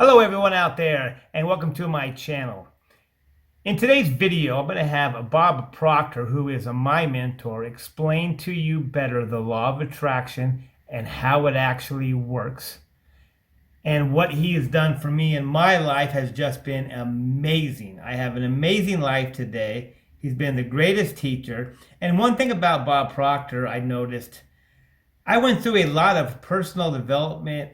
Hello everyone out there, and welcome to my channel. In today's video, I'm going to have Bob Proctor, who is my mentor, explain to you better the law of attraction and how it actually works. And what he has done for me in my life has just been amazing. I have an amazing life today. He's been the greatest teacher. And one thing about Bob Proctor I noticed, I went through a lot of personal development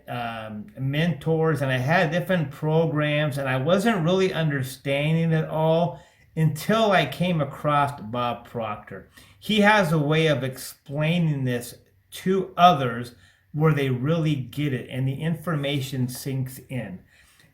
mentors, and I had different programs, and I wasn't really understanding it all until I came across Bob Proctor. He has a way of explaining this to others where they really get it and the information sinks in.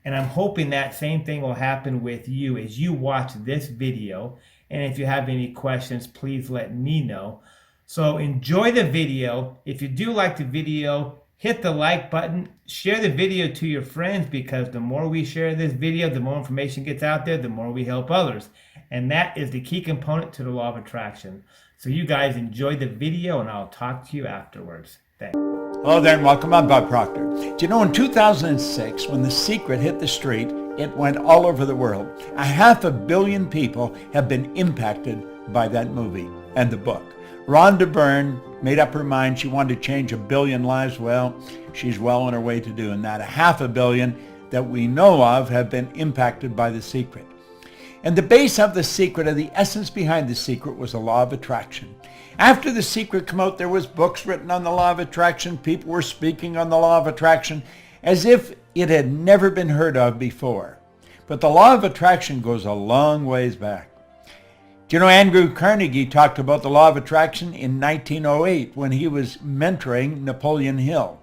And I'm hoping that same thing will happen with you as you watch this video. And if you have any questions, please let me know. So enjoy the video. If you do like the video, hit the like button, share the video to your friends, because the more we share this video, the more information gets out there, the more we help others. And that is the key component to the law of attraction. So you guys enjoy the video, and I'll talk to you afterwards. Thanks. Hello there, and welcome. I'm Bob Proctor. Do you know, in 2006, when The Secret hit the street, it went all over the world. 500 million people have been impacted by that movie and the book. Rhonda Byrne made up her mind she wanted to change 1 billion lives. Well, she's well on her way to doing that. 500 million that we know of have been impacted by The Secret. And the base of The Secret, or the essence behind The Secret, was the law of attraction. After The Secret came out, there was books written on the law of attraction. People were speaking on the law of attraction as if it had never been heard of before. But the law of attraction goes a long ways back. Do you know, Andrew Carnegie talked about the law of attraction in 1908 when he was mentoring Napoleon Hill.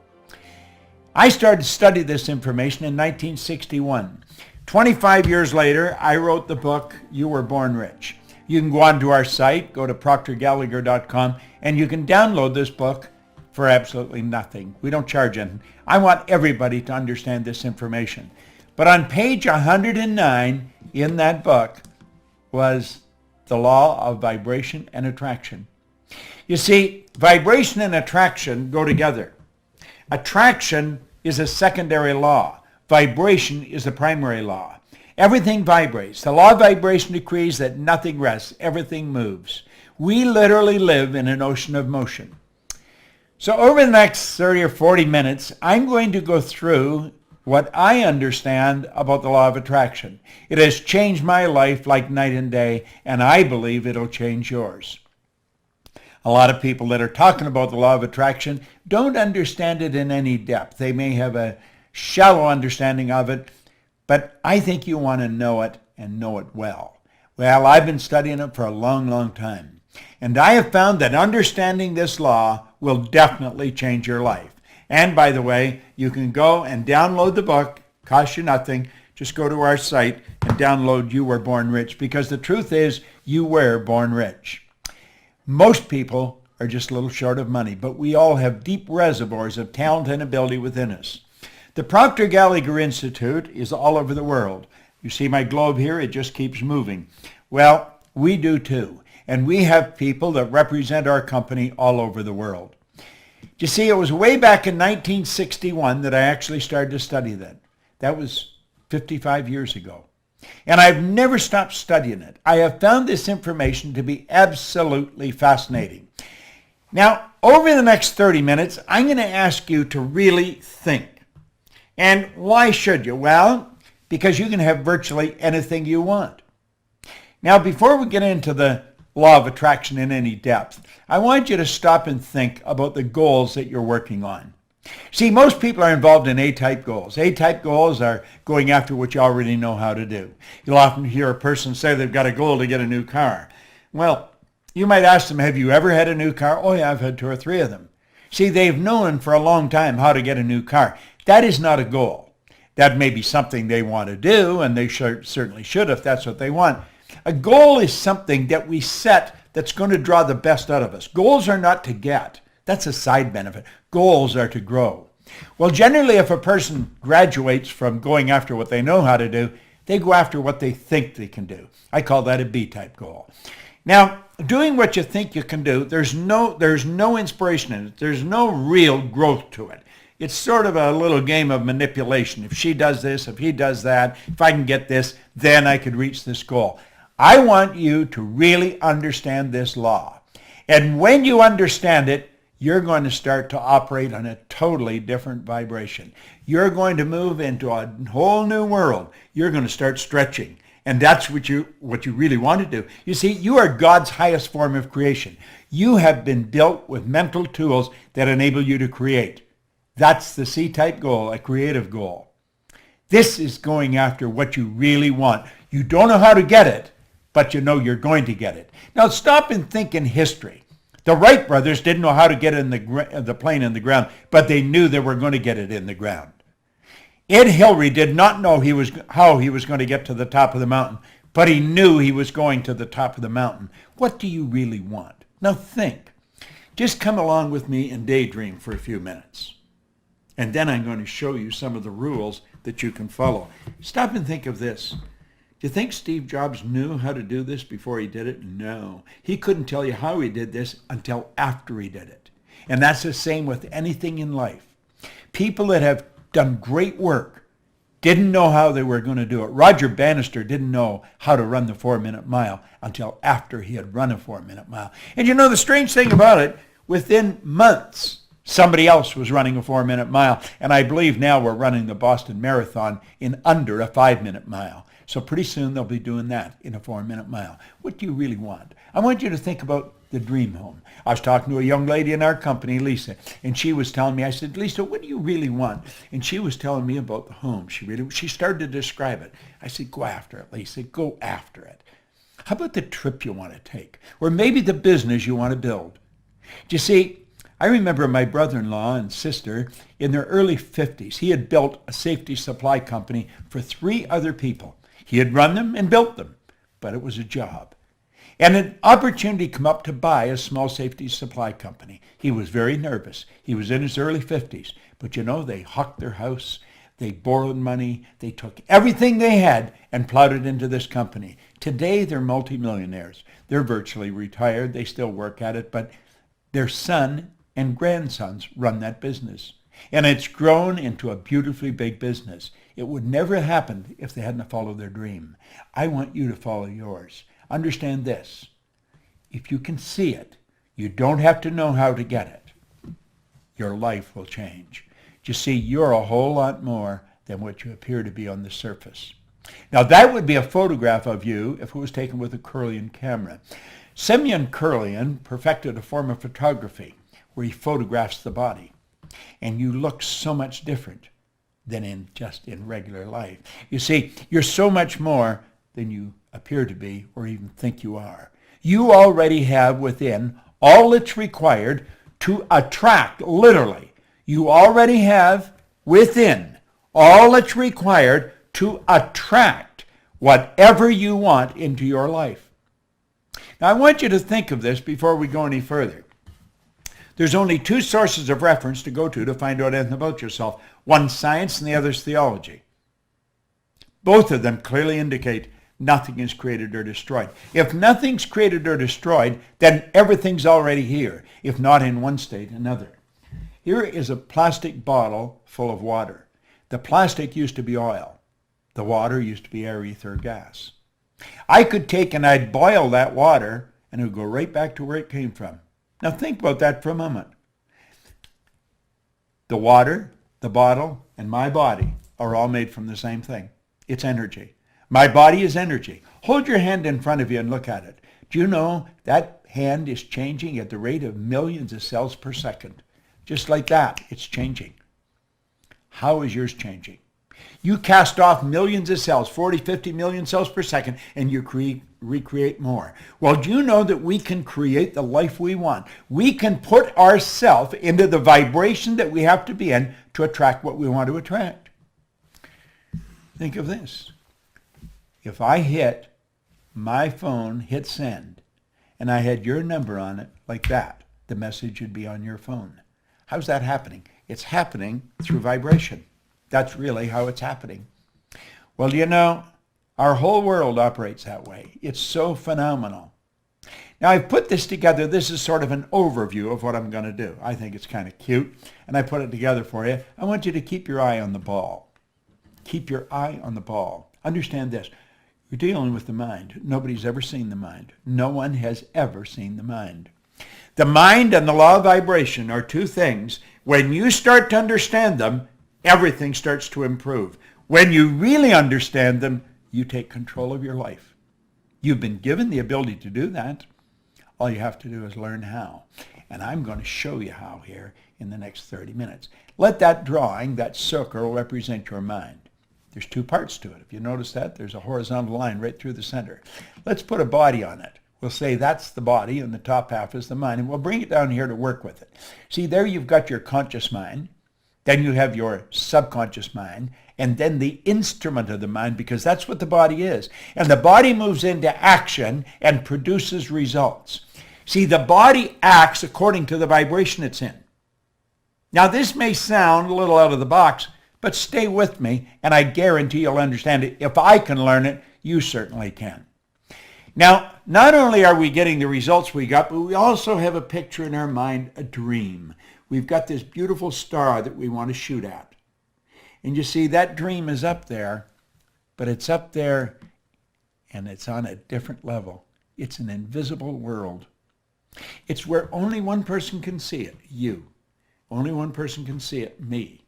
I started to study this information in 1961. 25 years later, I wrote the book, You Were Born Rich. You can go onto our site, go to proctorgallagher.com, and you can download this book for absolutely nothing. We don't charge anything. I want everybody to understand this information. But on page 109 in that book was the law of vibration and attraction. You see, vibration and attraction go together. Attraction is a secondary law. Vibration is the primary law. Everything vibrates. The law of vibration decrees that nothing rests. Everything moves. We literally live in an ocean of motion. So over the next 30 or 40 minutes, I'm going to go through what I understand about the law of attraction. It has changed my life like night and day, and I believe it'll change yours. A lot of people that are talking about the law of attraction don't understand it in any depth. They may have a shallow understanding of it, but I think you want to know it and know it well. Well, I've been studying it for a long, long time, and I have found that understanding this law will definitely change your life. And by the way, you can go and download the book. Costs you nothing. Just go to our site and download You Were Born Rich, because the truth is you were born rich. Most people are just a little short of money, but we all have deep reservoirs of talent and ability within us. The Proctor Gallagher Institute is all over the world. You see my globe here? It just keeps moving. Well, we do too. And we have people that represent our company all over the world. You see, it was way back in 1961 that I actually started to study that. That was 55 years ago. And I've never stopped studying it. I have found this information to be absolutely fascinating. Now, over the next 30 minutes, I'm going to ask you to really think. And why should you? Well, because you can have virtually anything you want. Now, before we get into the law of attraction in any depth, I want you to stop and think about the goals that you're working on. See, most people are involved in A-type goals. A-type goals are going after what you already know how to do. You'll often hear a person say they've got a goal to get a new car. Well, you might ask them, have you ever had a new car? Oh yeah, I've had 2 or 3 of them. See, they've known for a long time how to get a new car. That is not a goal. That may be something they want to do, and they certainly should if that's what they want. A goal is something that we set that's going to draw the best out of us. Goals are not to get. That's a side benefit. Goals are to grow. Well, generally, if a person graduates from going after what they know how to do, they go after what they think they can do. I call that a B-type goal. Now, doing what you think you can do, there's no inspiration in it. There's no real growth to it. It's sort of a little game of manipulation. If she does this, if he does that, if I can get this, then I could reach this goal. I want you to really understand this law. And when you understand it, you're going to start to operate on a totally different vibration. You're going to move into a whole new world. You're going to start stretching. And that's what you really want to do. You see, you are God's highest form of creation. You have been built with mental tools that enable you to create. That's the C-type goal, a creative goal. This is going after what you really want. You don't know how to get it, but you know you're going to get it. Now stop and think in history. The Wright brothers didn't know how to get in the plane in the ground, but they knew they were going to get it in the ground. Ed Hillary did not know how he was going to get to the top of the mountain, but he knew he was going to the top of the mountain. What do you really want? Now think. Just come along with me and daydream for a few minutes. And then I'm going to show you some of the rules that you can follow. Stop and think of this. Do you think Steve Jobs knew how to do this before he did it? No. He couldn't tell you how he did this until after he did it. And that's the same with anything in life. People that have done great work didn't know how they were going to do it. Roger Bannister didn't know how to run the 4-minute mile until after he had run a 4-minute mile. And you know the strange thing about it, within months, somebody else was running a 4-minute mile. And I believe now we're running the Boston Marathon in under a 5-minute mile. So pretty soon they'll be doing that in a 4-minute mile. What do you really want? I want you to think about the dream home. I was talking to a young lady in our company, Lisa, and she was telling me, I said, Lisa, what do you really want? And she was telling me about the home. She started to describe it. I said, go after it, Lisa. Go after it. How about the trip you want to take? Or maybe the business you want to build? Do you see, I remember my brother-in-law and sister in their early 50s. He had built a safety supply company for 3 other people. He had run them and built them, but it was a job. And an opportunity came up to buy a small safety supply company. He was very nervous. He was in his early 50s. But you know, they hucked their house. They borrowed money. They took everything they had and plowed it into this company. Today, they're multimillionaires. They're virtually retired. They still work at it, but their son and grandsons run that business. And it's grown into a beautifully big business. It would never have happened if they hadn't followed their dream. I want you to follow yours. Understand this. If you can see it, you don't have to know how to get it. Your life will change. You see, you're a whole lot more than what you appear to be on the surface. Now, that would be a photograph of you if it was taken with a Kirlian camera. Semyon Kirlian perfected a form of photography where he photographs the body. And you look so much different than in regular life. You see, you're so much more than you appear to be or even think you are. You already have within all that's required to attract, literally. You already have within all that's required to attract whatever you want into your life. Now, I want you to think of this before we go any further. There's only 2 sources of reference to go to find out anything about yourself. One's science and the other's theology. Both of them clearly indicate nothing is created or destroyed. If nothing's created or destroyed, then everything's already here, if not in one state, another. Here is a plastic bottle full of water. The plastic used to be oil. The water used to be air, ether, gas. I could take and I'd boil that water and it would go right back to where it came from. Now think about that for a moment. The water, the bottle, and my body are all made from the same thing. It's energy. My body is energy. Hold your hand in front of you and look at it. Do you know that hand is changing at the rate of millions of cells per second? Just like that, it's changing. How is yours changing? You cast off millions of cells, 40, 50 million cells per second, and you recreate more. Well, do you know that we can create the life we want? We can put ourselves into the vibration that we have to be in to attract what we want to attract. Think of this. If I hit my phone, hit send, and I had your number on it like that, the message would be on your phone. How's that happening? It's happening through vibration. That's really how it's happening. Well, you know, our whole world operates that way. It's so phenomenal. Now, I've put this together. This is sort of an overview of what I'm going to do. I think it's kind of cute, and I put it together for you. I want you to keep your eye on the ball. Keep your eye on the ball. Understand this. You're dealing with the mind. Nobody's ever seen the mind. No one has ever seen the mind. The mind and the law of vibration are two things. When you start to understand them, everything starts to improve. When you really understand them, you take control of your life. You've been given the ability to do that. All you have to do is learn how. And I'm going to show you how here in the next 30 minutes. Let that drawing, that circle, represent your mind. There's two parts to it. If you notice that, there's a horizontal line right through the center. Let's put a body on it. We'll say that's the body and the top half is the mind, and we'll bring it down here to work with it. See, there you've got your conscious mind, then you have your subconscious mind, and then the instrument of the mind, because that's what the body is. And the body moves into action and produces results. See, the body acts according to the vibration it's in. Now, this may sound a little out of the box, but stay with me, and I guarantee you'll understand it. If I can learn it, you certainly can. Now, not only are we getting the results we got, but we also have a picture in our mind, a dream. We've got this beautiful star that we want to shoot at. And you see, that dream is up there, but it's up there, and it's on a different level. It's an invisible world. It's where only one person can see it, you. Only one person can see it, me.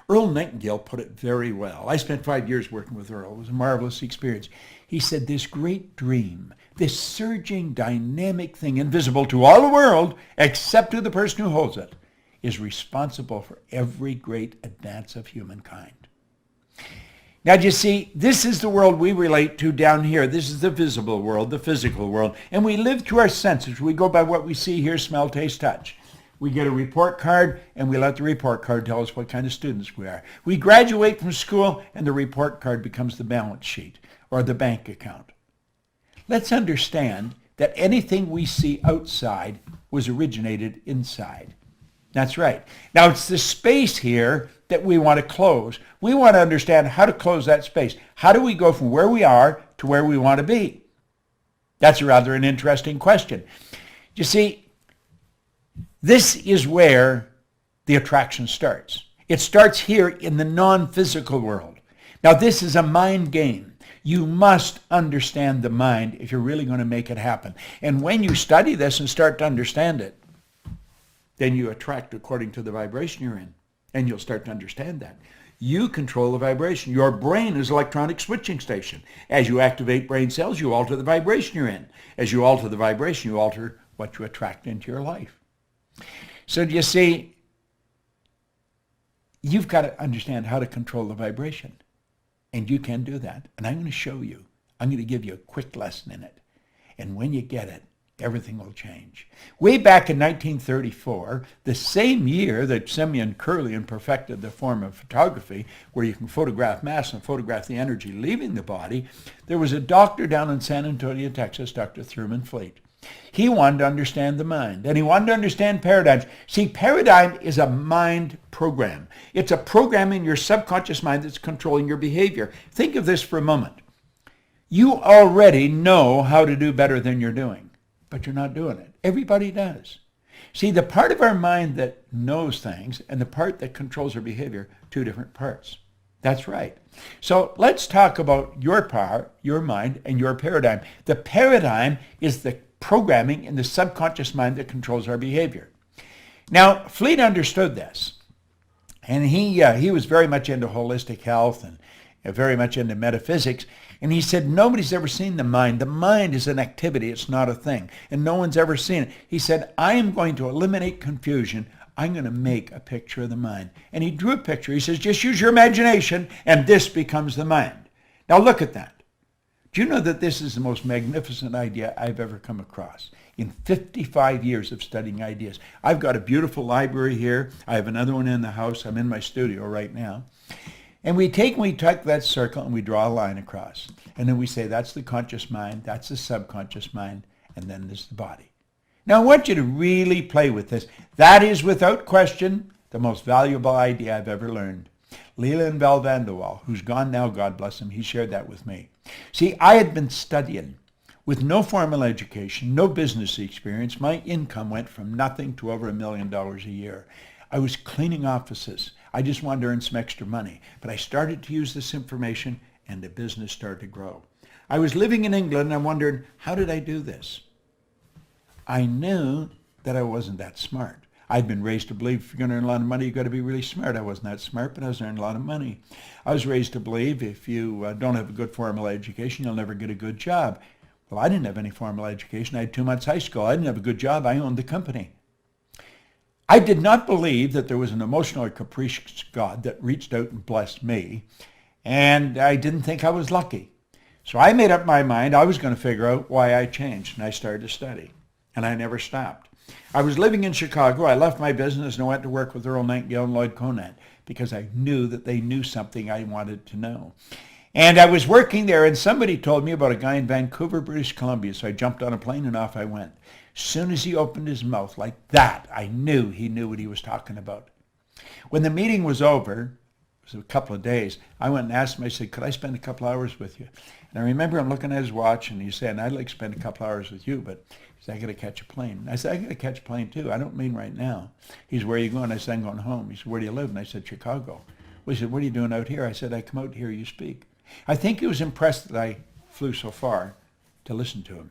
Earl Nightingale put it very well. I spent 5 years working with Earl. It was a marvelous experience. He said, this great dream, this surging, dynamic thing, invisible to all the world, except to the person who holds it, is responsible for every great advance of humankind. Now, you see, this is the world we relate to down here. This is the visible world, the physical world. And we live through our senses. We go by what we see, hear, smell, taste, touch. We get a report card, and we let the report card tell us what kind of students we are. We graduate from school, and the report card becomes the balance sheet or the bank account. Let's understand that anything we see outside was originated inside. That's right. Now, it's the space here that we want to close. We want to understand how to close that space. How do we go from where we are to where we want to be? That's rather an interesting question. You see, this is where the attraction starts. It starts here in the non-physical world. Now, this is a mind game. You must understand the mind if you're really going to make it happen. And when you study this and start to understand it, then you attract according to the vibration you're in. And you'll start to understand that. You control the vibration. Your brain is an electronic switching station. As you activate brain cells, you alter the vibration you're in. As you alter the vibration, you alter what you attract into your life. So you see, you've got to understand how to control the vibration. And you can do that. And I'm going to show you. I'm going to give you a quick lesson in it. And when you get it, everything will change. Way back in 1934, the same year that Simeon Kirlian perfected the form of photography, where you can photograph mass and photograph the energy leaving the body, there was a doctor down in San Antonio, Texas, Dr. Thurman Fleet. He wanted to understand the mind, and he wanted to understand paradigms. See, paradigm is a mind program. It's a program in your subconscious mind that's controlling your behavior. Think of this for a moment. You already know how to do better than you're doing, but you're not doing it. Everybody does. See, the part of our mind that knows things and the part that controls our behavior, two different parts. That's right. So let's talk about your power, your mind, and your paradigm. The paradigm is the programming in the subconscious mind that controls our behavior. Now, Fleet understood this, and he was very much into holistic health and very much into metaphysics, and he said, nobody's ever seen the mind. The mind is an activity. It's not a thing, and no one's ever seen it. He said, I am going to eliminate confusion. I'm going to make a picture of the mind. And he drew a picture. He says, just use your imagination, and this becomes the mind. Now, look at that. Do you know that this is the most magnificent idea I've ever come across in 55 years of studying ideas? I've got a beautiful library here. I have another one in the house. I'm in my studio right now. And we take that circle and we draw a line across. And then we say that's the conscious mind, that's the subconscious mind, and then there's the body. Now I want you to really play with this. That is without question the most valuable idea I've ever learned. Leland Bell Vanderwall, who's gone now, God bless him, he shared that with me. See, I had been studying With no formal education, no business experience, my income went from nothing to over $1 million a year. I was cleaning offices. I just wanted to earn some extra money. But I started to use this information and the business started to grow. I was living in England and I wondered, how did I do this? I knew that I wasn't that smart. I'd been raised to believe if you're going to earn a lot of money, you've got to be really smart. I wasn't that smart, but I was earning a lot of money. I was raised to believe if you don't have a good formal education, you'll never get a good job. Well, I didn't have any formal education. I had 2 months high school. I didn't have a good job. I owned the company. I did not believe that there was an emotional or capricious God that reached out and blessed me, and I didn't think I was lucky. So I made up my mind I was going to figure out why I changed, and I started to study, and I never stopped. I was living in Chicago. I left my business and I went to work with Earl Nightingale and Lloyd Conant because I knew that they knew something I wanted to know. And I was working there, and somebody told me about a guy in Vancouver, British Columbia, so I jumped on a plane and off I went. As soon as he opened his mouth like that, I knew he knew what he was talking about. When the meeting was over, it was a couple of days, I went and asked him, I said, could I spend a couple hours with you? And I remember him looking at his watch and he said, I'd like to spend a couple hours with you, but he said, I got to catch a plane. And I said, I got to catch a plane too. I don't mean right now. He said, where are you going? I said, I'm going home. He said, where do you live? And I said, Chicago. Well, he said, what are you doing out here? I said, I come out to hear you speak. I think he was impressed that I flew so far to listen to him.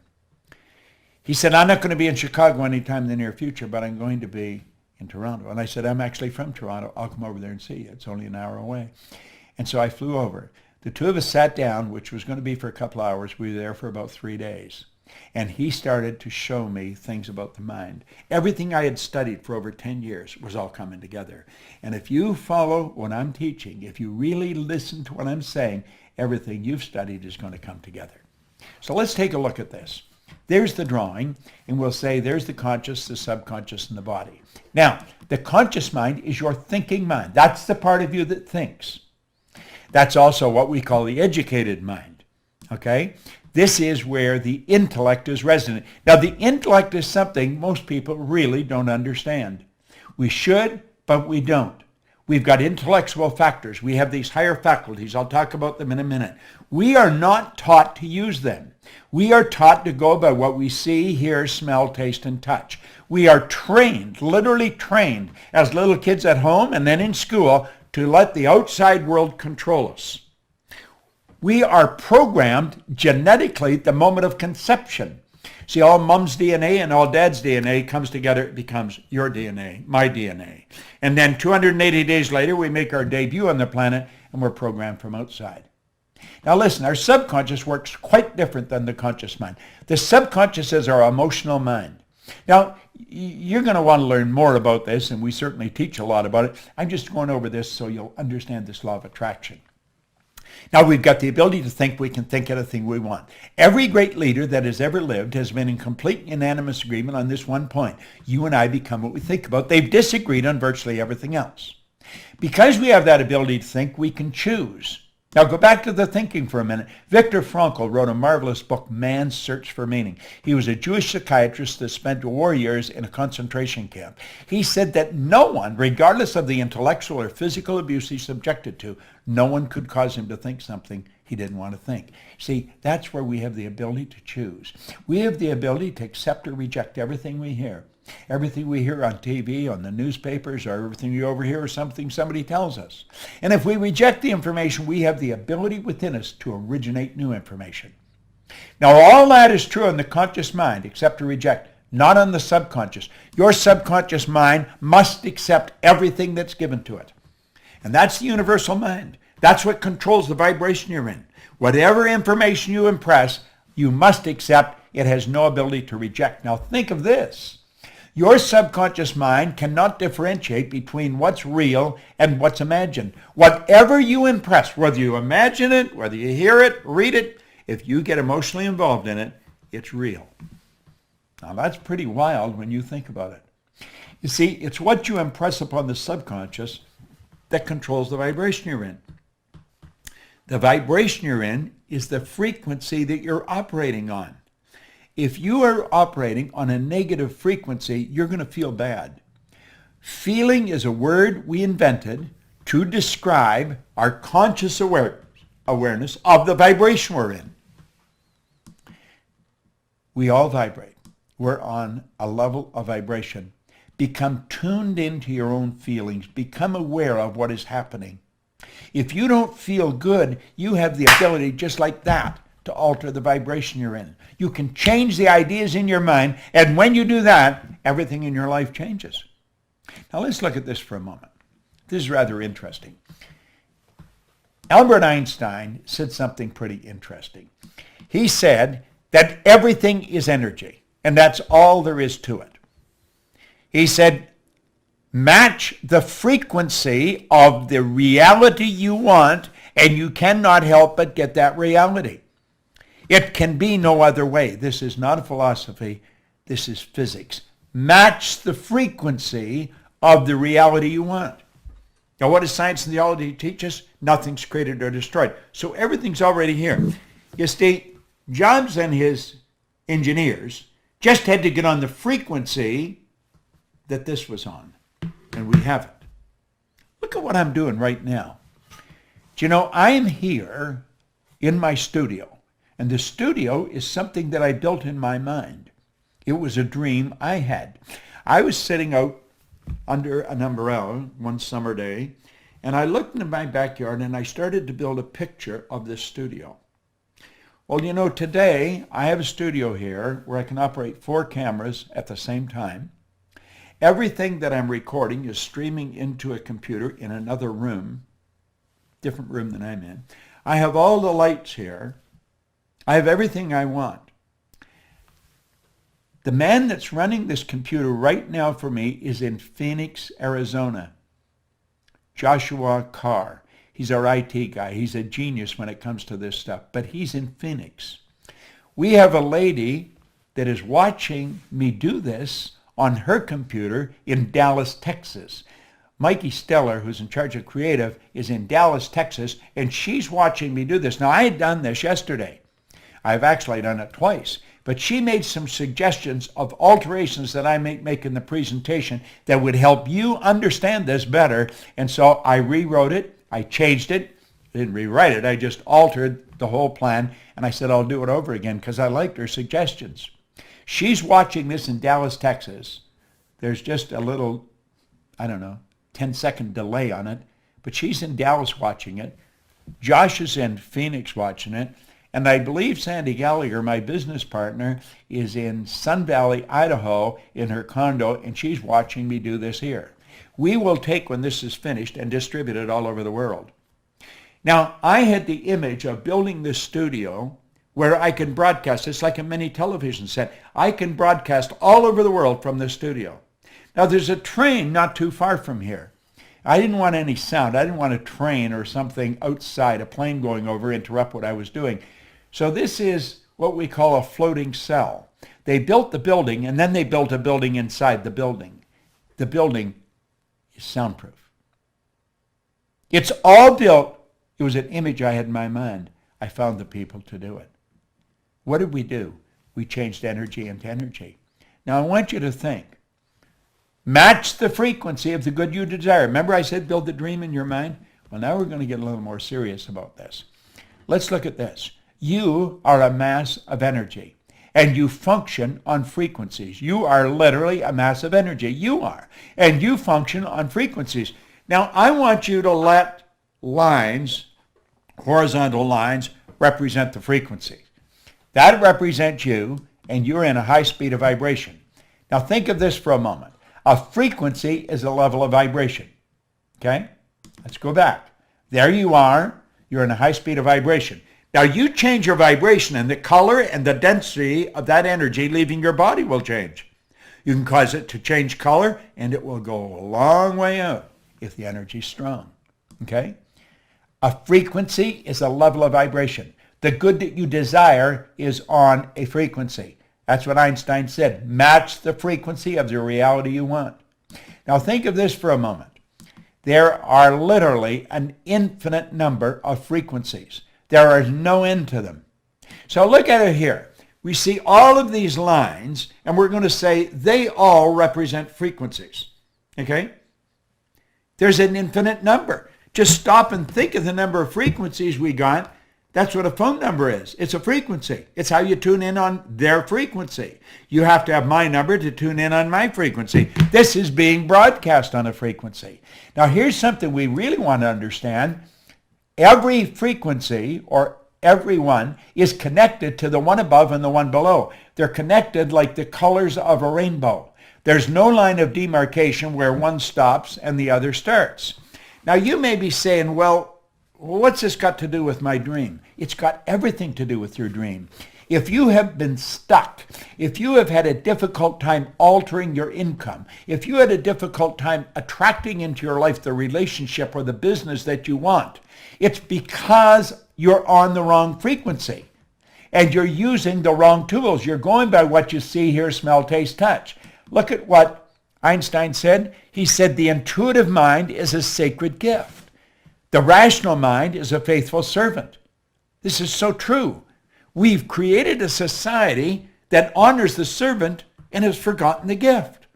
He said, I'm not going to be in Chicago anytime in the near future, but I'm going to be in Toronto. And I said, I'm actually from Toronto. I'll come over there and see you. It's only an hour away. And so I flew over. The two of us sat down, which was going to be for a couple hours. We were there for about 3 days. And he started to show me things about the mind. Everything I had studied for over 10 years was all coming together. And if you follow what I'm teaching, if you really listen to what I'm saying, everything you've studied is going to come together. So let's take a look at this. There's the drawing, and we'll say there's the conscious, the subconscious, and the body. Now, the conscious mind is your thinking mind. That's the part of you that thinks. That's also what we call the educated mind, okay? This is where the intellect is resident. Now, the intellect is something most people really don't understand. We should, but we don't. We've got intellectual factors. We have these higher faculties. I'll talk about them in a minute. We are not taught to use them. We are taught to go by what we see, hear, smell, taste, and touch. We are trained, literally trained, as little kids at home and then in school to let the outside world control us. We are programmed genetically at the moment of conception. See, all mom's DNA and all dad's DNA comes together. It becomes your DNA, my DNA. And then 280 days later, we make our debut on the planet and we're programmed from outside. Now listen, our subconscious works quite different than the conscious mind. The subconscious is our emotional mind. Now, you're going to want to learn more about this, and we certainly teach a lot about it. I'm just going over this so you'll understand this law of attraction. Now, we've got the ability to think. We can think anything we want. Every great leader that has ever lived has been in complete unanimous agreement on this one point. You and I become what we think about. They've disagreed on virtually everything else. Because we have that ability to think, we can choose. Now go back to the thinking for a minute. Viktor Frankl wrote a marvelous book, Man's Search for Meaning. He was a Jewish psychiatrist that spent war years in a concentration camp. He said that no one, regardless of the intellectual or physical abuse he's subjected to, no one could cause him to think something he didn't want to think. See, that's where we have the ability to choose. We have the ability to accept or reject everything we hear. Everything we hear on TV, on the newspapers, or everything we overhear is something somebody tells us. And if we reject the information, we have the ability within us to originate new information. Now, all that is true in the conscious mind, accept or reject, not on the subconscious. Your subconscious mind must accept everything that's given to it. And that's the universal mind. That's what controls the vibration you're in. Whatever information you impress, you must accept. It has no ability to reject. Now, think of this. Your subconscious mind cannot differentiate between what's real and what's imagined. Whatever you impress, whether you imagine it, whether you hear it, read it, if you get emotionally involved in it, it's real. Now that's pretty wild when you think about it. You see, it's what you impress upon the subconscious that controls the vibration you're in. The vibration you're in is the frequency that you're operating on. If you are operating on a negative frequency, you're going to feel bad. Feeling is a word we invented to describe our conscious awareness of the vibration we're in. We all vibrate. We're on a level of vibration. Become tuned into your own feelings. Become aware of what is happening. If you don't feel good, you have the ability just like that to alter the vibration you're in. You can change the ideas in your mind, and when you do that, everything in your life changes. Now let's look at this for a moment. This is rather interesting. Albert Einstein said something pretty interesting. He said that everything is energy, and that's all there is to it. He said, match the frequency of the reality you want, and you cannot help but get that reality. It can be no other way. This is not a philosophy. This is physics. Match the frequency of the reality you want. Now, what does science and theology teach us? Nothing's created or destroyed. So everything's already here. You see, Jobs and his engineers just had to get on the frequency that this was on, and we haven't. Look at what I'm doing right now. Do you know, I'm here in my studio, and the studio is something that I built in my mind. It was a dream I had. I was sitting out under an umbrella one summer day, and I looked into my backyard and I started to build a picture of this studio. Well, you know, today I have a studio here where I can operate 4 cameras at the same time. Everything that I'm recording is streaming into a computer in another room, different room than I'm in. I have all the lights here. I have everything I want. The man that's running this computer right now for me is in Phoenix, Arizona. Joshua Carr. He's our IT guy. He's a genius when it comes to this stuff, but he's in Phoenix. We have a lady that is watching me do this on her computer in Dallas, Texas. Mikey Steller, who's in charge of creative, is in Dallas, Texas, and she's watching me do this. Now, I had done this yesterday. I've actually done it twice. But she made some suggestions of alterations that I may make in the presentation that would help you understand this better. And so I rewrote it. I changed it. I didn't rewrite it. I just altered the whole plan. And I said, I'll do it over again because I liked her suggestions. She's watching this in Dallas, Texas. There's just a little, 10-second delay on it. But she's in Dallas watching it. Josh is in Phoenix watching it. And I believe Sandy Gallagher, my business partner, is in Sun Valley, Idaho, in her condo, and she's watching me do this here. We will take, when this is finished, and distribute it all over the world. Now, I had the image of building this studio where I can broadcast. It's like a mini television set. I can broadcast all over the world from this studio. Now, there's a train not too far from here. I didn't want any sound. I didn't want a train or something outside, a plane going over, interrupt what I was doing. So this is what we call a floating cell. They built the building, and then they built a building inside the building. The building is soundproof. It's all built. It was an image I had in my mind. I found the people to do it. What did we do? We changed energy into energy. Now I want you to think. Match the frequency of the good you desire. Remember I said build the dream in your mind? Well, now we're going to get a little more serious about this. Let's look at this. You are a mass of energy, and you function on frequencies. You are literally a mass of energy. You are. And you function on frequencies. Now, I want you to let lines, horizontal lines, represent the frequency. That represents you, and you're in a high speed of vibration. Now, think of this for a moment. A frequency is a level of vibration. Okay? Let's go back. There you are. You're in a high speed of vibration. Now you change your vibration and the color and the density of that energy leaving your body will change. You can cause it to change color and it will go a long way out if the energy is strong. Okay? A frequency is a level of vibration. The good that you desire is on a frequency. That's what Einstein said. Match the frequency of the reality you want. Now think of this for a moment. There are literally an infinite number of frequencies. There is no end to them. So look at it here. We see all of these lines, and we're going to say they all represent frequencies. Okay? There's an infinite number. Just stop and think of the number of frequencies we got. That's what a phone number is. It's a frequency. It's how you tune in on their frequency. You have to have my number to tune in on my frequency. This is being broadcast on a frequency. Now, here's something we really want to understand. Every frequency, or everyone, is connected to the one above and the one below. They're connected like the colors of a rainbow. There's no line of demarcation where one stops and the other starts. Now, you may be saying, well, what's this got to do with my dream? It's got everything to do with your dream. If you have been stuck, if you have had a difficult time altering your income, if you had a difficult time attracting into your life the relationship or the business that you want, it's because you're on the wrong frequency and you're using the wrong tools. You're going by what you see, hear, smell, taste, touch. Look at what Einstein said. He said the intuitive mind is a sacred gift. The rational mind is a faithful servant. This is so true. We've created a society that honors the servant and has forgotten the gift.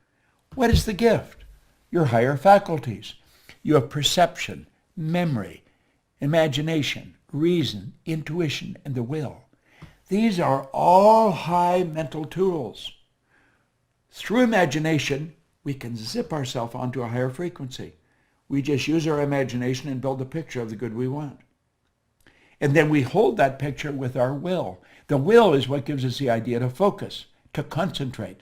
What is the gift? Your higher faculties. You have perception, memory, imagination, reason, intuition, and the will. These are all high mental tools. Through imagination, we can zip ourselves onto a higher frequency. We just use our imagination and build a picture of the good we want. And then we hold that picture with our will. The will is what gives us the idea to focus, to concentrate.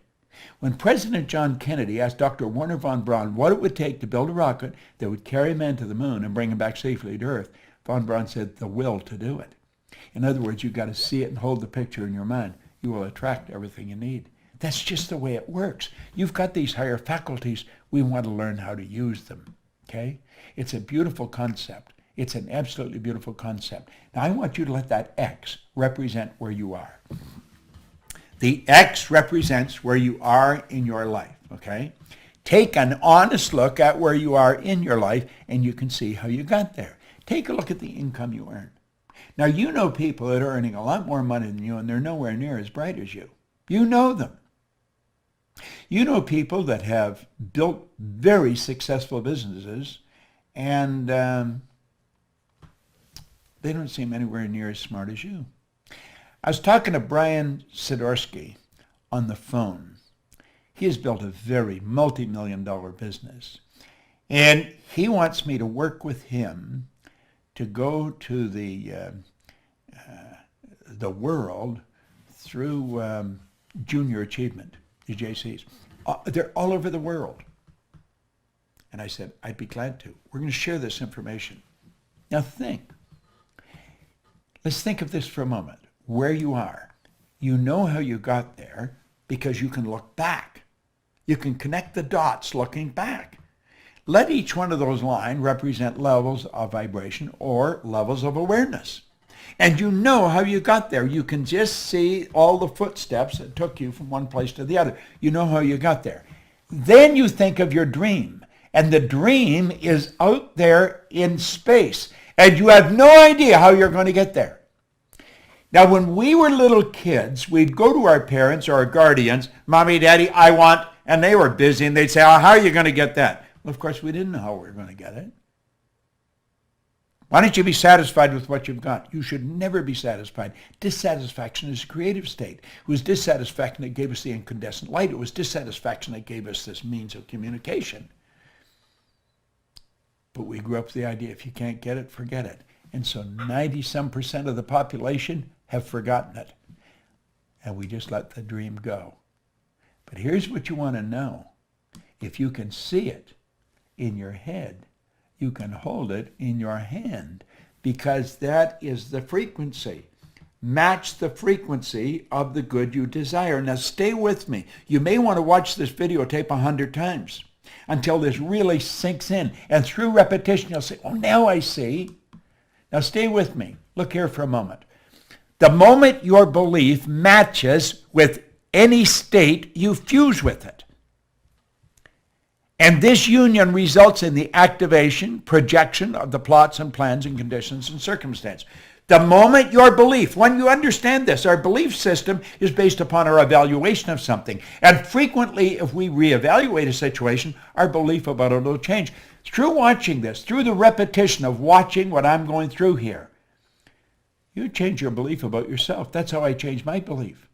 When President John Kennedy asked Dr. Wernher von Braun what it would take to build a rocket that would carry man to the moon and bring him back safely to Earth, von Braun said, the will to do it. In other words, you've got to see it and hold the picture in your mind. You will attract everything you need. That's just the way it works. You've got these higher faculties. We want to learn how to use them. Okay? It's a beautiful concept. It's an absolutely beautiful concept. Now, I want you to let that X represent where you are. The X represents where you are in your life, okay? Take an honest look at where you are in your life, and you can see how you got there. Take a look at the income you earn. Now, you know people that are earning a lot more money than you, and they're nowhere near as bright as you. You know them. You know people that have built very successful businesses, and they don't seem anywhere near as smart as you. I was talking to Brian Sidorsky on the phone. He has built a very multi-million-dollar business, and he wants me to work with him to go to the world through junior achievement, the JCs. They're all over the world. And I said, I'd be glad to. We're going to share this information. Now think. Let's think of this for a moment. Where you are. You know how you got there because you can look back. You can connect the dots looking back. Let each one of those lines represent levels of vibration or levels of awareness. And you know how you got there. You can just see all the footsteps that took you from one place to the other. You know how you got there. Then you think of your dream. And the dream is out there in space. And you have no idea how you're going to get there. Now, when we were little kids, we'd go to our parents or our guardians, Mommy, Daddy, I want, and they were busy, and they'd say, oh, how are you going to get that? Well, of course, we didn't know how we were going to get it. Why don't you be satisfied with what you've got? You should never be satisfied. Dissatisfaction is a creative state. It was dissatisfaction that gave us the incandescent light. It was dissatisfaction that gave us this means of communication. But we grew up with the idea, if you can't get it, forget it. And so 90-some% of the population have forgotten it. And we just let the dream go. But here's what you want to know. If you can see it in your head, you can hold it in your hand, because that is the frequency. Match the frequency of the good you desire. Now stay with me. You may want to watch this videotape 100 times until this really sinks in. And through repetition, you'll say, oh, now I see. Now stay with me. Look here for a moment. The moment your belief matches with any state, you fuse with it. And this union results in the activation, projection of the plots and plans and conditions and circumstance. The moment your belief, when you understand this, our belief system is based upon our evaluation of something. And frequently, if we reevaluate a situation, our belief about it will change. Through watching this, through the repetition of watching what I'm going through here, You change your belief about yourself. That's how I changed my belief.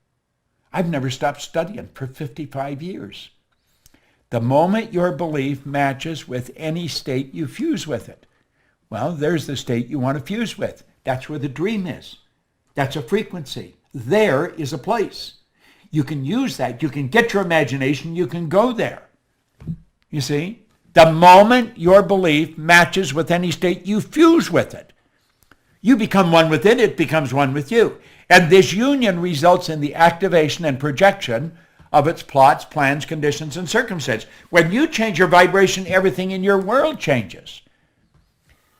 I've never stopped studying for 55 years. The moment your belief matches with any state, you fuse with it. Well, there's the state you want to fuse with. That's where the dream is. That's a frequency. There is a place. You can use that. You can get your imagination. You can go there. You see? The moment your belief matches with any state, you fuse with it. You become one with it. It becomes one with you. And this union results in the activation and projection of its plots, plans, conditions, and circumstances. When you change your vibration, everything in your world changes.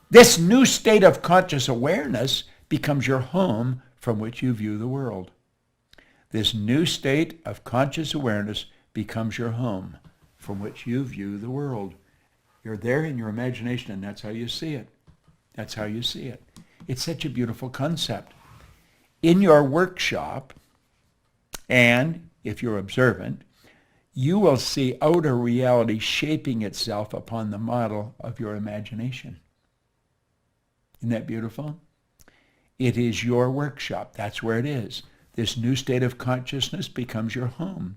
This new state of conscious awareness becomes your home from which you view the world. This new state of conscious awareness becomes your home from which you view the world. You're there in your imagination, and that's how you see it. That's how you see it. It's such a beautiful concept. In your workshop, and if you're observant, you will see outer reality shaping itself upon the model of your imagination. Isn't that beautiful? It is your workshop. That's where it is. This new state of consciousness becomes your home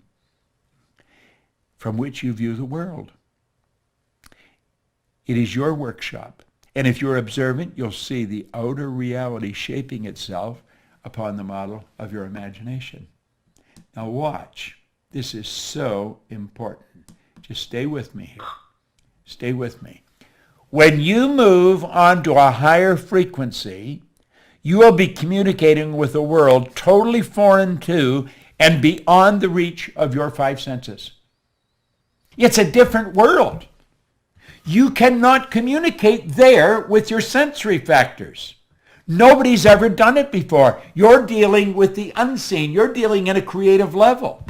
from which you view the world. It is your workshop. And if you're observant, you'll see the outer reality shaping itself upon the model of your imagination. Now watch. This is so important. Just stay with me here. Stay with me. When you move onto a higher frequency, you will be communicating with a world totally foreign to and beyond the reach of your five senses. It's a different world. You cannot communicate there with your sensory factors. Nobody's ever done it before. You're dealing with the unseen. You're dealing in a creative level.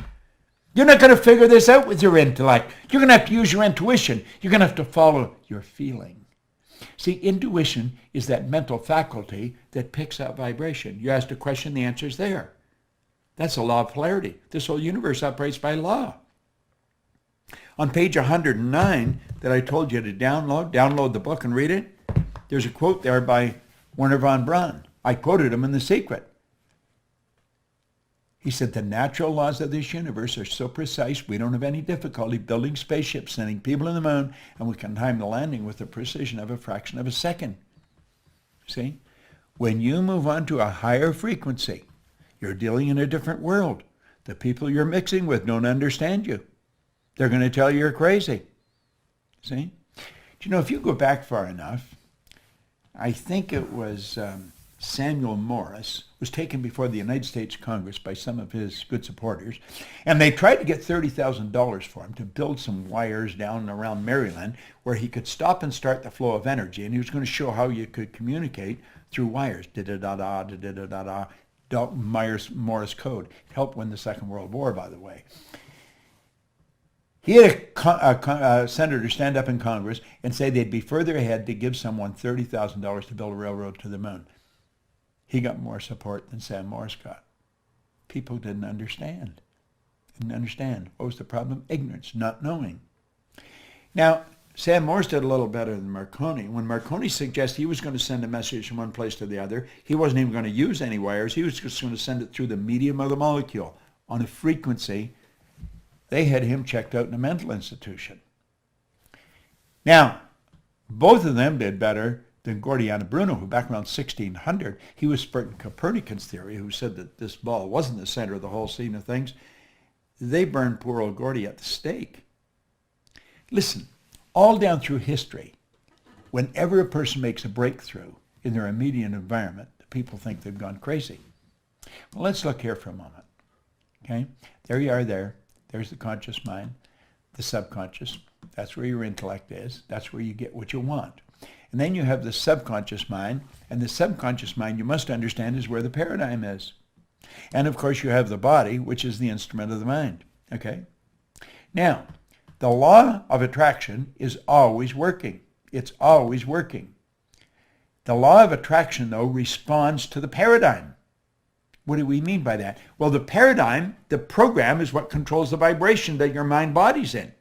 You're not going to figure this out with your intellect. You're going to have to use your intuition. You're going to have to follow your feeling. See, intuition is that mental faculty that picks up vibration. You ask a question, the answer is there. That's a law of polarity. This whole universe operates by law. On page 109 that I told you to download the book and read it, there's a quote there by Werner von Braun. I quoted him in The Secret. He said, the natural laws of this universe are so precise we don't have any difficulty building spaceships, sending people to the moon, and we can time the landing with the precision of a fraction of a second. See? When you move on to a higher frequency, you're dealing in a different world. The people you're mixing with don't understand you. They're going to tell you you're crazy. See? Do you know, if you go back far enough, I think it was Samuel Morse was taken before the United States Congress by some of his good supporters, and they tried to get $30,000 for him to build some wires down around Maryland where he could stop and start the flow of energy, and he was going to show how you could communicate through wires. Da-da-da-da, da-da-da-da, Morse code. It helped win the Second World War, by the way. He had a senator stand up in Congress and say they'd be further ahead to give someone $30,000 to build a railroad to the moon. He got more support than Sam Morse got. People didn't understand. What was the problem? Ignorance, not knowing. Now, Sam Morse did a little better than Marconi. When Marconi suggested he was going to send a message from one place to the other, he wasn't even going to use any wires. He was just going to send it through the medium of the molecule on a frequency. They had him checked out in a mental institution. Now, both of them did better than Gordiano Bruno, who back around 1600, he was spreading Copernican's theory, who said that this ball wasn't the center of the whole scene of things. They burned poor old Gordy at the stake. Listen, all down through history, whenever a person makes a breakthrough in their immediate environment, the people think they've gone crazy. Well, let's look here for a moment. Okay? There you are there. There's the conscious mind, the subconscious. That's where your intellect is. That's where you get what you want. And then you have the subconscious mind, and the subconscious mind, you must understand, is where the paradigm is. And of course you have the body, which is the instrument of the mind. Okay? Now, the law of attraction is always working. It's always working. The law of attraction, though, responds to the paradigm. What do we mean by that? Well, the paradigm, the program, is what controls the vibration that your mind body's in.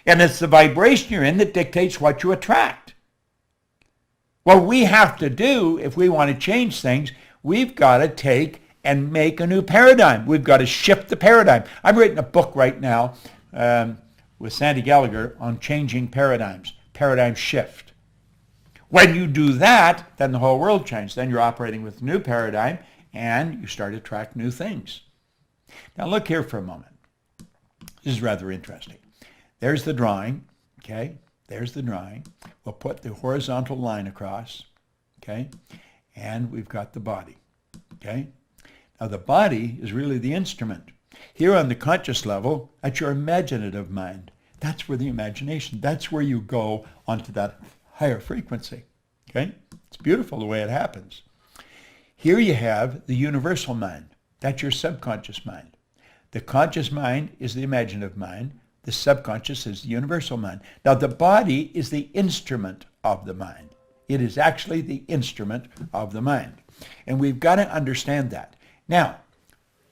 And it's the vibration you're in that dictates what you attract. What we have to do if we want to change things, we've got to take and make a new paradigm. We've got to shift the paradigm. I'm writing a book right now with Sandy Gallagher on changing paradigms, paradigm shift. When you do that, then the whole world changes. Then you're operating with a new paradigm and you start to attract new things. Now look here for a moment. This is rather interesting. There's the drawing, okay? There's the drawing. We'll put the horizontal line across, okay? And we've got the body, okay? Now the body is really the instrument. Here on the conscious level, that's your imaginative mind. That's where the imagination, that's where you go onto that higher frequency, okay? It's beautiful the way it happens. Here you have the universal mind. That's your subconscious mind. The conscious mind is the imaginative mind. The subconscious is the universal mind. Now the body is the instrument of the mind. It is actually the instrument of the mind. And we've got to understand that. Now,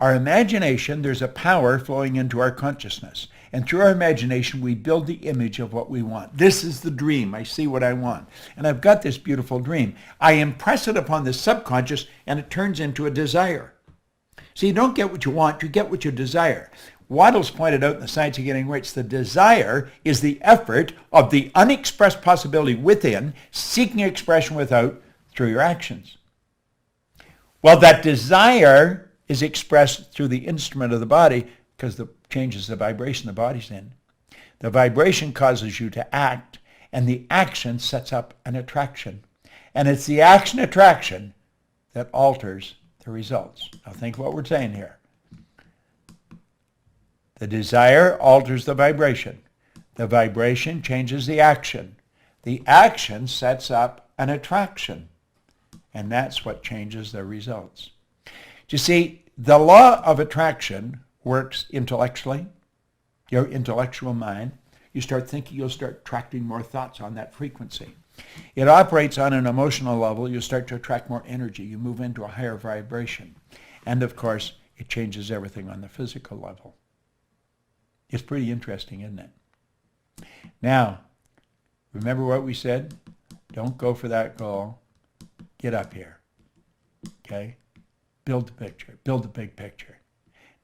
our imagination, there's a power flowing into our consciousness. And through our imagination, we build the image of what we want. This is the dream. I see what I want. And I've got this beautiful dream. I impress it upon the subconscious, and it turns into a desire. So you don't get what you want, you get what you desire. Waddell's pointed out in The Science of Getting Rich, the desire is the effort of the unexpressed possibility within, seeking expression without through your actions. Well, that desire is expressed through the instrument of the body because it changes the vibration the body's in. The vibration causes you to act, and the action sets up an attraction. And it's the action attraction that alters the results. Now think what we're saying here. The desire alters the vibration. The vibration changes the action. The action sets up an attraction. And that's what changes the results. You see, the law of attraction works intellectually. Your intellectual mind. You start thinking, you'll start attracting more thoughts on that frequency. It operates on an emotional level. You start to attract more energy. You move into a higher vibration. And of course, it changes everything on the physical level. It's pretty interesting, isn't it? Now, remember what we said? Don't go for that goal. Get up here. Okay? Build the picture. Build the big picture.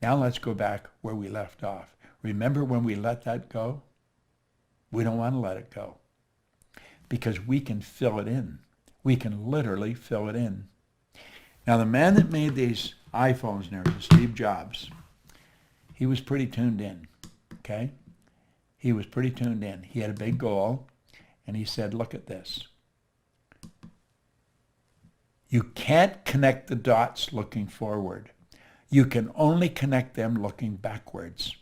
Now let's go back where we left off. Remember when we let that go? We don't want to let it go. Because we can fill it in. We can literally fill it in. Now the man that made these iPhones and everything, Steve Jobs, he was pretty tuned in. Okay? He was pretty tuned in. He had a big goal, and he said, look at this. You can't connect the dots looking forward. You can only connect them looking backwards.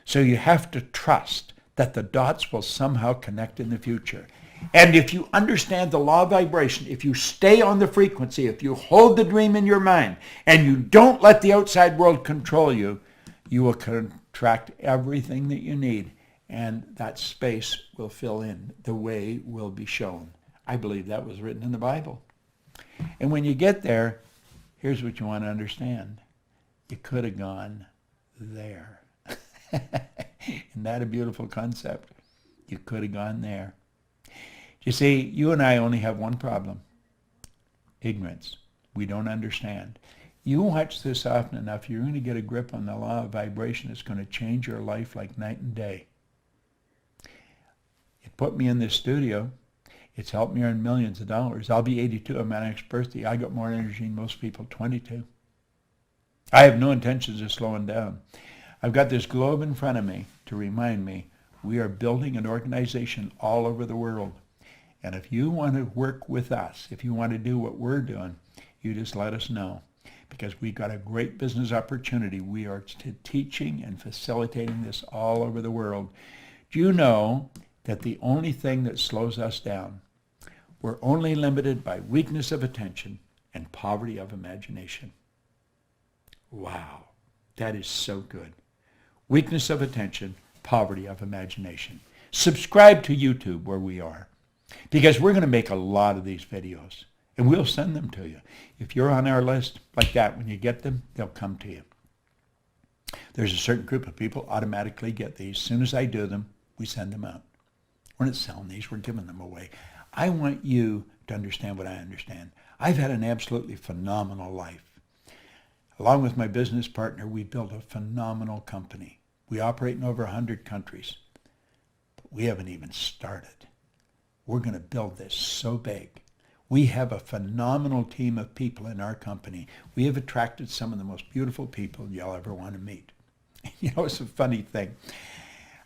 So you have to trust that the dots will somehow connect in the future. And if you understand the law of vibration, if you stay on the frequency, if you hold the dream in your mind, and you don't let the outside world control you, you will attract everything that you need, and that space will fill in. The way will be shown. I believe that was written in the Bible. And when you get there, here's what you want to understand. You could have gone there. Isn't that a beautiful concept? You could have gone there. You see, you and I only have one problem. Ignorance. We don't understand. You watch this often enough, you're going to get a grip on the law of vibration. It's going to change your life like night and day. It put me in this studio. It's helped me earn millions of dollars. I'll be 82 on my next birthday. I got more energy than most people, 22. I have no intentions of slowing down. I've got this globe in front of me to remind me we are building an organization all over the world. And if you want to work with us, if you want to do what we're doing, you just let us know. Because we've got a great business opportunity. We are teaching and facilitating this all over the world. Do you know that the only thing that slows us down, we're only limited by weakness of attention and poverty of imagination? Wow, that is so good. Weakness of attention, poverty of imagination. Subscribe to YouTube where we are, because we're going to make a lot of these videos, and we'll send them to you. If you're on our list like that, when you get them, they'll come to you. There's a certain group of people automatically get these. As soon as I do them, we send them out. We're not selling these, we're giving them away. I want you to understand what I understand. I've had an absolutely phenomenal life. Along with my business partner, we built a phenomenal company. We operate in over 100 countries. But we haven't even started. We're going to build this so big. We have a phenomenal team of people in our company. We have attracted some of the most beautiful people you'll ever want to meet. You know, it's a funny thing.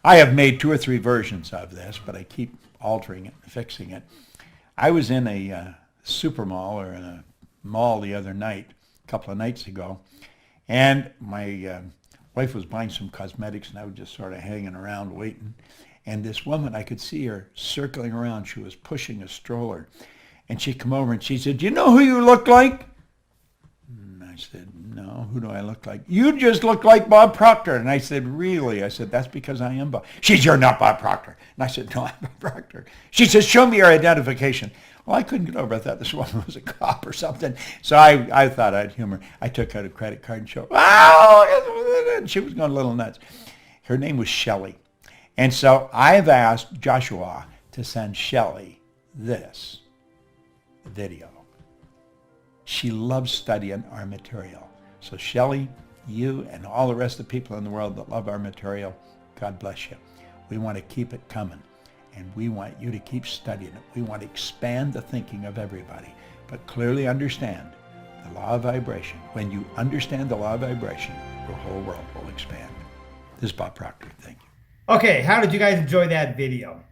I have made 2 or 3 versions of this, but I keep altering it and fixing it. I was in a super mall or in a mall the other night, a couple of nights ago, and my wife was buying some cosmetics, and I was just sort of hanging around waiting. And this woman, I could see her circling around. She was pushing a stroller. And she come over and she said, "Do you know who you look like?" And I said, "No, who do I look like?" "You just look like Bob Proctor." And I said, "Really?" I said, "That's because I am Bob." She said, "You're not Bob Proctor." And I said, "No, I'm Bob Proctor." She says, "Show me your identification." Well, I couldn't get over it. I thought this woman was a cop or something. So I thought I'd humor. I took out a credit card and showed, "Oh!" And she was going a little nuts. Her name was Shelley. And so I've asked Joshua to send Shelley this video. She loves studying our material. So Shelley, you and all the rest of the people in the world that love our material, God bless you. We want to keep it coming, and we want you to keep studying it. We want to expand the thinking of everybody, but clearly understand the law of vibration. When you understand the law of vibration, your whole world will expand. This is Bob Proctor. Thank you. Okay, how did you guys enjoy that video?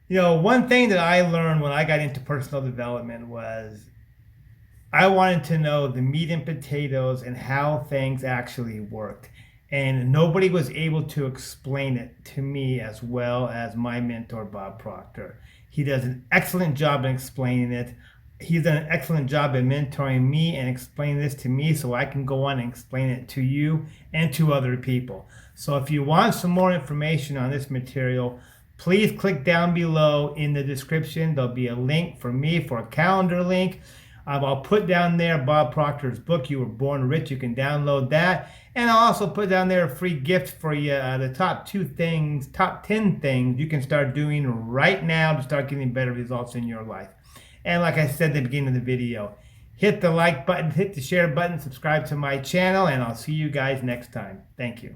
You know, one thing that I learned when I got into personal development was I wanted to know the meat and potatoes and how things actually worked. And nobody was able to explain it to me as well as my mentor, Bob Proctor. He does an excellent job in explaining it. He's done an excellent job in mentoring me and explaining this to me so I can go on and explain it to you and to other people. So if you want some more information on this material, please click down below in the description. There'll be a link for me for a calendar link. I'll put down there Bob Proctor's book, You Were Born Rich. You can download that. And I'll also put down there a free gift for you, the top 10 things you can start doing right now to start getting better results in your life. And like I said at the beginning of the video, hit the like button, hit the share button, subscribe to my channel, and I'll see you guys next time. Thank you.